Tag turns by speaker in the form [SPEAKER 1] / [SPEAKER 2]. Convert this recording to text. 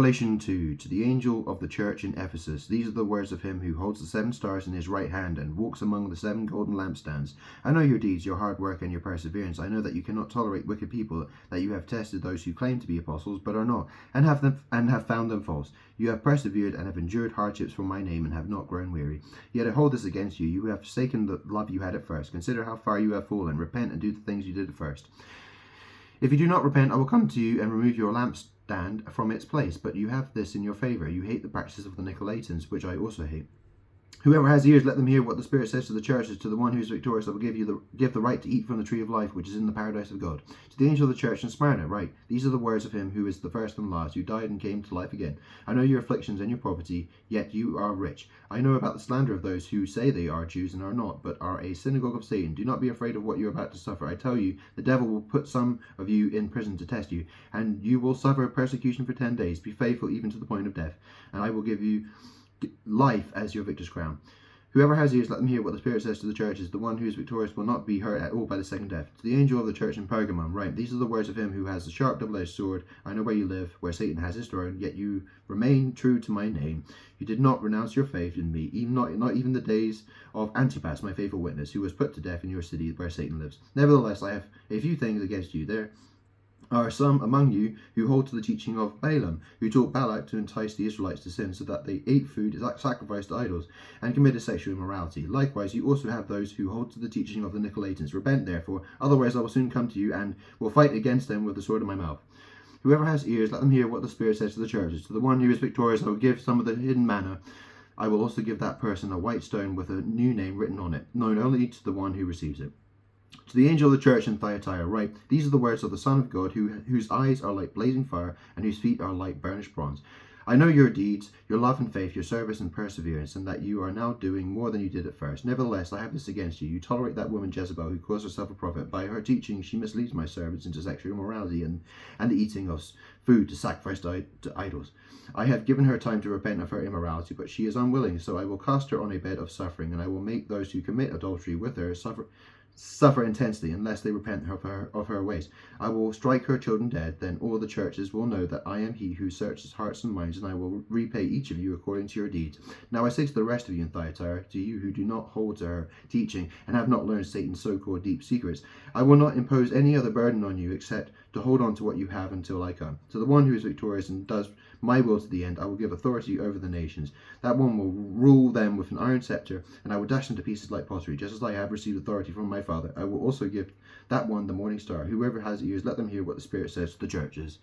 [SPEAKER 1] Revelation 2. To the angel of the church in Ephesus, these are the words of him who holds the 7 stars in his right hand and walks among the 7 golden lampstands. I know your deeds, your hard work, and your perseverance. I know that you cannot tolerate wicked people, that you have tested those who claim to be apostles but are not, and have found them false. You have persevered and have endured hardships for my name and have not grown weary. Yet I hold this against you. You have forsaken the love you had at first. Consider how far you have fallen. Repent and do the things you did at first. If you do not repent, I will come to you and remove your lampstand from its place. But you have this in your favor: you hate the practices of the Nicolaitans, which I also hate. Whoever has ears, let them hear what the Spirit says to the churches. To the one who is victorious, I will give the right to eat from the tree of life, which is in the paradise of God. To the angel of the church in Smyrna, write, these are the words of him who is the first and last, who died and came to life again. I know your afflictions and your poverty, yet you are rich. I know about the slander of those who say they are Jews and are not, but are a synagogue of Satan. Do not be afraid of what you are about to suffer. I tell you, the devil will put some of you in prison to test you, and you will suffer persecution for 10 days. Be faithful even to the point of death, and I will give you life as your victor's crown. Whoever has ears, let them hear what the Spirit says to the churches. The one who is victorious will not be hurt at all by the second death. To the angel of the church in Pergamum, write, these are the words of him who has the sharp double-edged sword. I know where you live, where Satan has his throne, yet you remain true to my name. You did not renounce your faith in me, not even the days of Antipas, my faithful witness, who was put to death in your city where Satan lives. Nevertheless, I have a few things against you. There are some among you who hold to the teaching of Balaam, who taught Balak to entice the Israelites to sin, so that they ate food sacrificed to idols and committed sexual immorality. Likewise, you also have those who hold to the teaching of the Nicolaitans. Repent, therefore, otherwise I will soon come to you and will fight against them with the sword of my mouth. Whoever has ears, let them hear what the Spirit says to the churches. To the one who is victorious, I will give some of the hidden manna. I will also give that person a white stone with a new name written on it, known only to the one who receives it. To the angel of the church in Thyatira, write, these are the words of the Son of God, whose eyes are like blazing fire, and whose feet are like burnished bronze. I know your deeds, your love and faith, your service and perseverance, and that you are now doing more than you did at first. Nevertheless, I have this against you. You tolerate that woman Jezebel, who calls herself a prophet. By her teaching, she misleads my servants into sexual immorality and the eating of food to sacrifice to idols. I have given her time to repent of her immorality, but she is unwilling, so I will cast her on a bed of suffering, and I will make those who commit adultery with her suffer intensely unless they repent of her ways. I will strike her children dead. Then all the churches will know that I am he who searches hearts and minds, and I will repay each of you according to your deeds. Now I say to the rest of you in Thyatira, to you who do not hold to her teaching and have not learned Satan's so-called deep secrets, I will not impose any other burden on you except to hold on to what you have until I come. To the one who is victorious and does my will to the end, I will give authority over the nations. That one will rule them with an iron scepter, and I will dash them to pieces like pottery, just as I have received authority from my Father. I will also give that one the morning star. Whoever has ears, let them hear what the Spirit says to the churches.